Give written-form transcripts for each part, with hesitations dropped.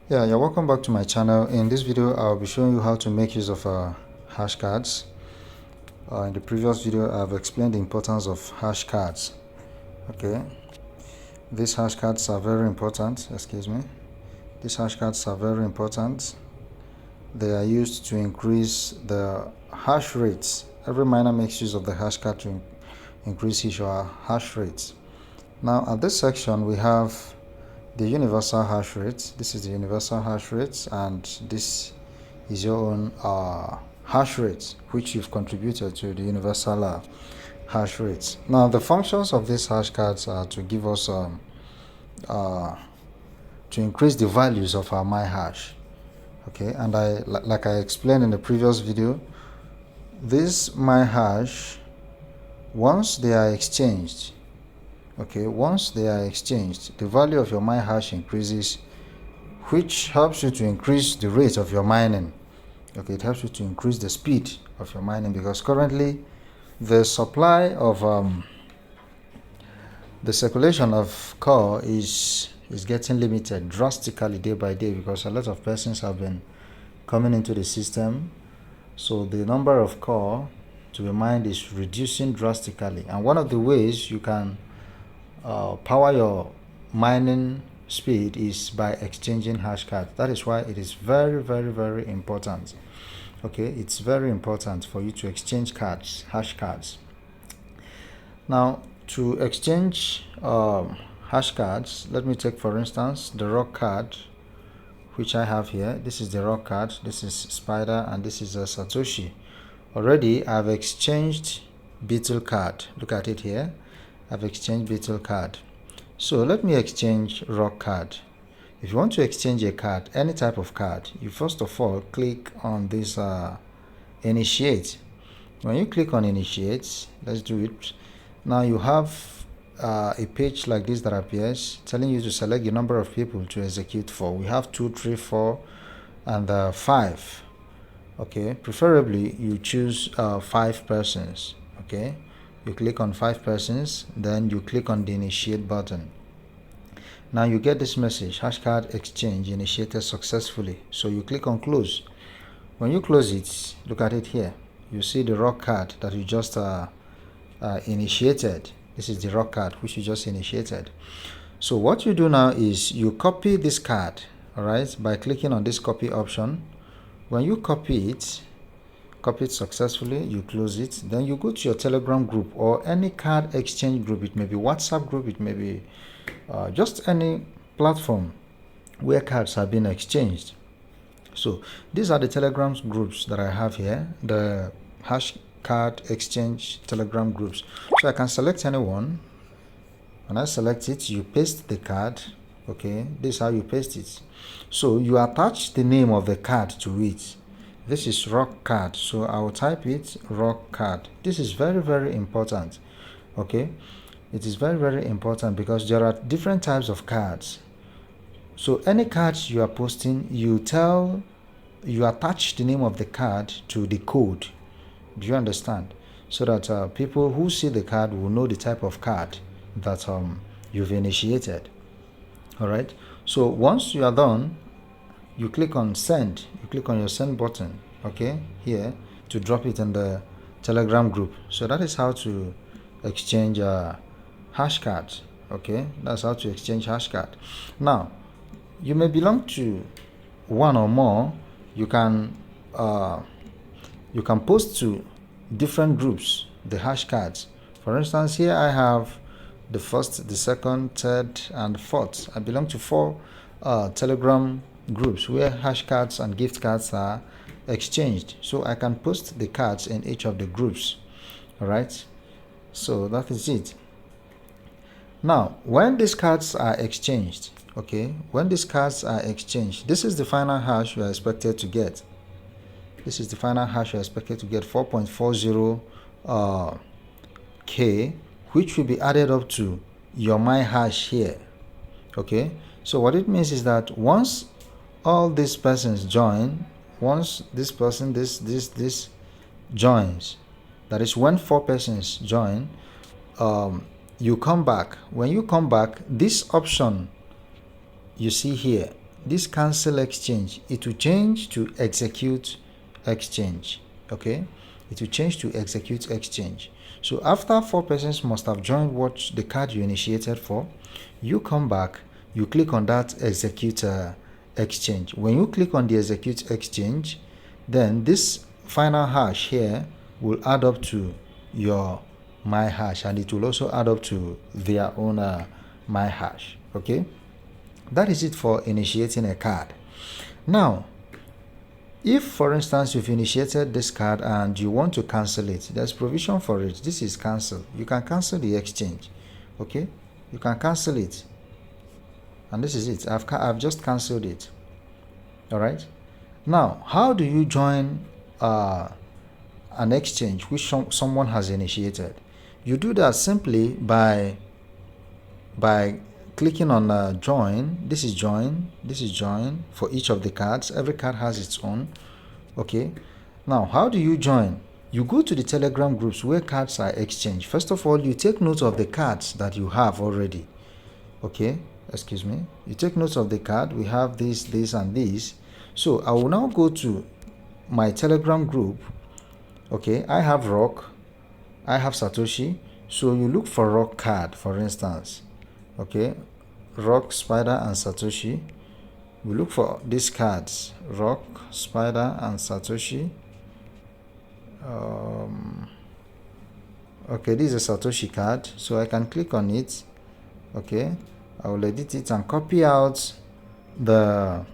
Yeah, you're welcome back to my channel. In this video, I'll be showing you how to make use of hash cards. In the previous video, I've explained the importance of hash cards. Okay, these hash cards are very important. Excuse me. These hash cards are very important. They are used to increase the hash rates. Every miner makes use of the hash card to increase his or her hash rates. Now, at this section, we have the universal hash rate. This is the universal hash rate, and this is your own hash rate, which you've contributed to the universal hash rates. Now, the functions of these hash cards are to give us to increase the values of our my hash. Okay, and like I explained in the previous video, this my hash, once they are exchanged, once they are exchanged, the value of your my hash increases, which helps you to increase the rate of your mining. Okay, it helps you to increase the speed of your mining, because currently the supply of the circulation of core is getting limited drastically day by day, because a lot of persons have been coming into the system. So the number of core to be mined is reducing drastically, and one of the ways you can power your mining speed is by exchanging hash cards. That is why it is very, very, very important. Okay, it's very important for you to exchange cards, hash cards. Now, to exchange hash cards, let me take for instance the rock card, which I have here. This is the rock card, this is spider, and this is a Satoshi. Already I've exchanged beetle card. Look at it here. I've exchanged beetle card. So let me exchange rock card. If you want to exchange a card, any type of card, you first of all click on this initiate. When you click on initiate, let's do it. Now you have a page like this that appears telling you to select the number of people to execute for. We have 2, 3, 4, and 5. Okay, preferably you choose 5 persons. Okay, you click on 5 persons, then you click on the initiate button. Now you get this message, Hashcard exchange initiated successfully. So you click on close. When you close it, look at it here. You see the rock card that you just initiated. This is the rock card which you just initiated. So what you do now is you copy this card, all right, by clicking on this copy option. When you copy it successfully, you close it, then you go to your Telegram group or any card exchange group. It may be WhatsApp group, it may be just any platform where cards have been exchanged. So these are the Telegram groups that I have here, the Hashcard exchange Telegram groups. So I can select any one. When I select it, you paste the card. Okay, this is how you paste it. So you attach the name of the card to it. This is rock card, so I will type it rock card. This is very, very important. Okay, it is very, very important because there are different types of cards. So any cards you are posting, you attach the name of the card to the code. Do you understand? So that people who see the card will know the type of card that you've initiated. All right, so once you are done, you click on send. You click on your send button, okay, here, to drop it in the Telegram group. So that is how to exchange hash cards. Okay, that's how to exchange hash card. Now you may belong to one or more. You can post to different groups the hash cards. For instance, here I have the first, the second, third, and fourth. I belong to 4 Telegram groups where hash cards and gift cards are exchanged. So I can post the cards in each of the groups. All right, so that is it. Now when these cards are exchanged, when these cards are exchanged, this is the final hash you are expected to get. This is the final hash you are expected to get, 4.40 K, which will be added up to your my hash here. Okay, so what it means is that once all these persons join, once this person this joins, that is when 4 persons join, you come back. When you come back, this option you see here, this cancel exchange, it will change to execute exchange. Okay, it will change to execute exchange. So after 4 persons must have joined what the card you initiated for, you come back, you click on that execute exchange. When you click on the execute exchange, then this final hash here will add up to your my hash, and it will also add up to their own my hash. Okay, that is it for initiating a card. Now, if for instance you've initiated this card and you want to cancel it, there's provision for it. This is cancel. You can cancel the exchange. Okay, you can cancel it, and this is it. I've just canceled it. All right. Now, how do you join an exchange which someone has initiated? You do that simply by clicking on join. This is join, this is join for each of the cards. Every card has its own. Okay, now how do you join? You go to the Telegram groups where cards are exchanged. First of all, you take note of the cards that you have already. Okay, excuse me, you take note of the card. We have this, and this. So I will now go to my Telegram group. Okay, I have Rock, I have Satoshi. So you look for Rock card, for instance. Okay, Rock, Spider, and Satoshi. We look for these cards: Rock, Spider, and Satoshi. Okay, this is a Satoshi card, so I can click on it. Okay, I will edit it and copy out the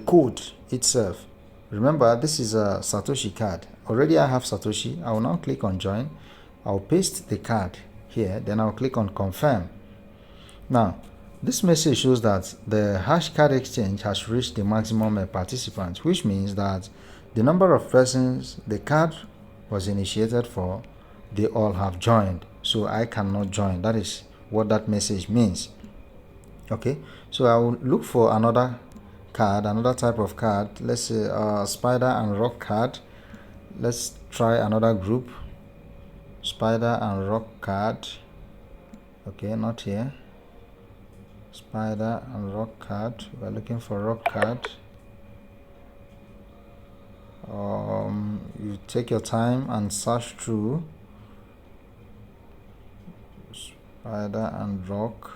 code itself. Remember, this is a Satoshi card. Already I have Satoshi. I will now click on join. I'll paste the card here, then I'll click on confirm. Now, this message shows that the Hashcard exchange has reached the maximum participants, which means that the number of persons the card was initiated for, they all have joined. So I cannot join. That is what that message means. Okay, so I will look for another card, another type of card. Let's say Spider and Rock card. Let's try another group. Spider and Rock card. Okay, not here. Spider and Rock card. We're looking for Rock card. You take your time and search through Spider and Rock.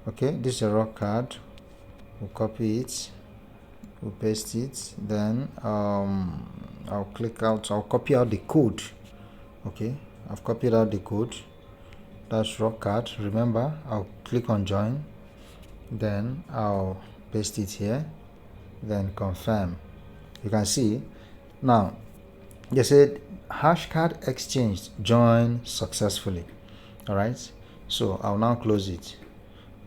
Okay, this is a Rock card. We'll copy it, we'll paste it, then I'll copy out the code. Okay, I've copied out the code. That's Rock card. Remember, I'll click on join, then I'll paste it here, then confirm. You can see now they said Hashcard exchanged join successfully. All right, so I'll now close it.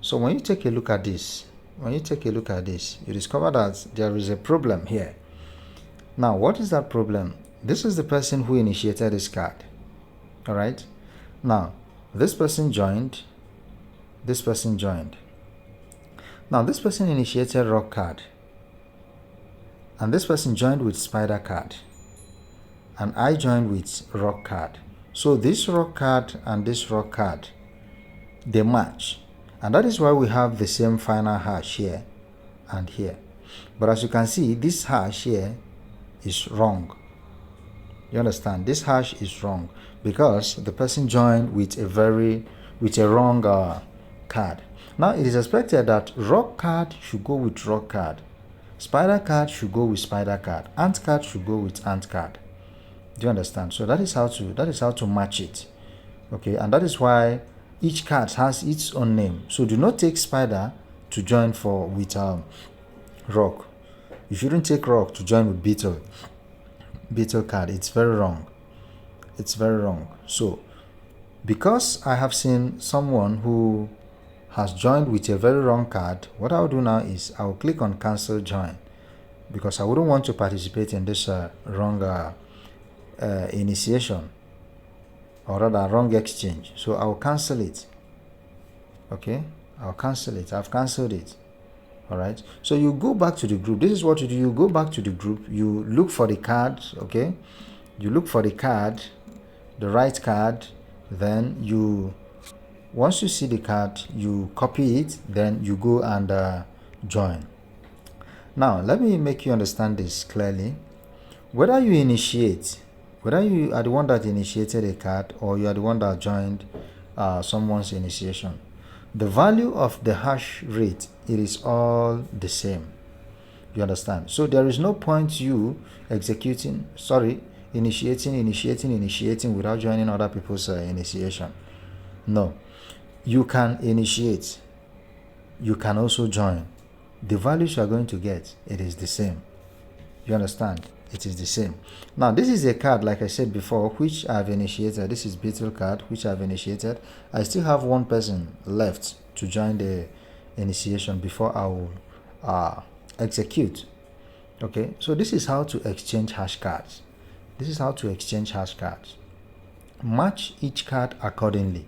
So when you take a look at this, you discover that there is a problem here. Now, what is that problem? This is the person who initiated this card. All right, now this person joined, this person joined. Now this person initiated Rock card, and this person joined with Spider card, and I joined with Rock card. So this Rock card and this Rock card, they match, and that is why we have the same final hash here and here. But as you can see, this hash here is wrong. You understand? This hash is wrong because the person joined with a wrong card. Now it is expected that Rock card should go with Rock card, Spider card should go with Spider card, Ant card should go with Ant card. Do you understand? So that is how to match it. Okay, and that is why each card has its own name. So do not take Spider to join with Rock. You shouldn't take Rock to join with Beetle card. It's very wrong. It's very wrong. So because I have seen someone who has joined with a very wrong card, what I'll do now is I'll click on cancel join, because I wouldn't want to participate in this wrong initiation, or rather wrong exchange. So I'll cancel it. Okay, I'll cancel it. I've cancelled it. All right, so you go back to the group. This is what you do. You go back to the group, you look for the card. Okay, you look for the card, the right card, then you Once you see the card, you copy it, then you go and join. Now let me make you understand this clearly. Whether you initiate, whether you are the one that initiated a card or you are the one that joined someone's initiation, the value of the hash rate, it is all the same. You understand? So there is no point you initiating without joining other people's initiation. No. You can initiate. You can also join. The values you are going to get, it is the same. You understand? It is the same. Now, this is a card, like I said before, which I've initiated. This is beetle card, which I've initiated. I still have one person left to join the initiation before I will execute. Okay, so this is how to exchange hash cards. This is how to exchange hash cards. Match each card accordingly.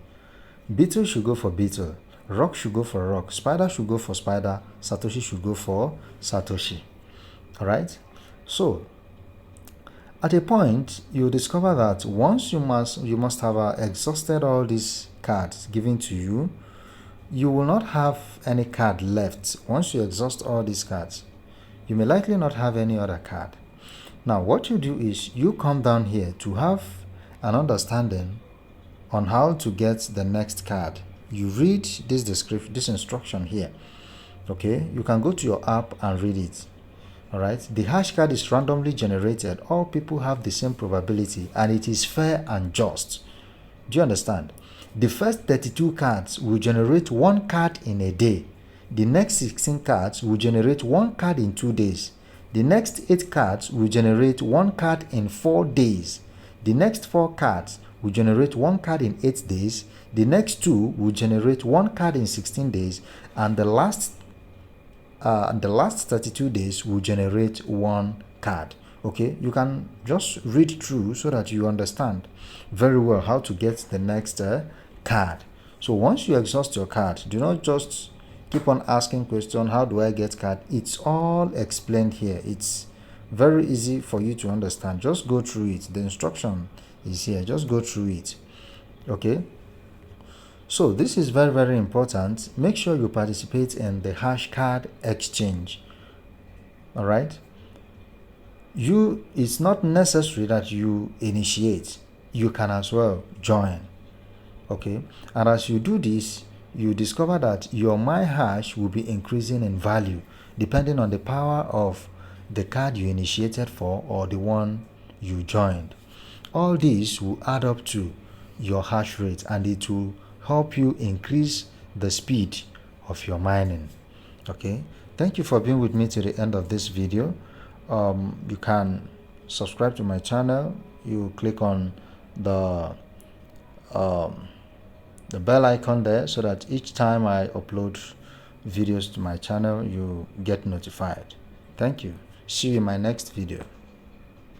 Beetle should go for beetle. Rock should go for rock. Spider should go for spider. Satoshi should go for Satoshi. All right. So at a point, you discover that once you must have exhausted all these cards given to you, you will not have any card left. Once you exhaust all these cards, you may likely not have any other card. Now, what you do is you come down here to have an understanding on how to get the next card. You read this description, this instruction here. Okay, you can go to your app and read it. All right, the hash card is randomly generated. All people have the same probability, and it is fair and just. Do you understand? The first 32 cards will generate one card in a day. The next 16 cards will generate one card in 2 days. The next 8 cards will generate one card in 4 days. The next 4 cards will generate one card in 8 days. The next 2 will generate one card in 16 days. And the last 32 days will generate one card. Okay, you can just read through so that you understand very well how to get the next card. So once you exhaust your card, do not just keep on asking questions, how do I get card? It's all explained here. It's very easy for you to understand. Just go through it. The instruction is here. Just go through it. Okay, so this is very, very important. Make sure you participate in the Hashcard exchange. All right, it's not necessary that you initiate. You can as well join. Okay, and as you do this, you discover that your my hash will be increasing in value depending on the power of the card you initiated for or the one you joined. All these will add up to your hash rate, and it will help you increase the speed of your mining. Okay, thank you for being with me to the end of this video. You can subscribe to my channel. You click on the bell icon there so that each time I upload videos to my channel, you get notified. Thank you. See you in my next video.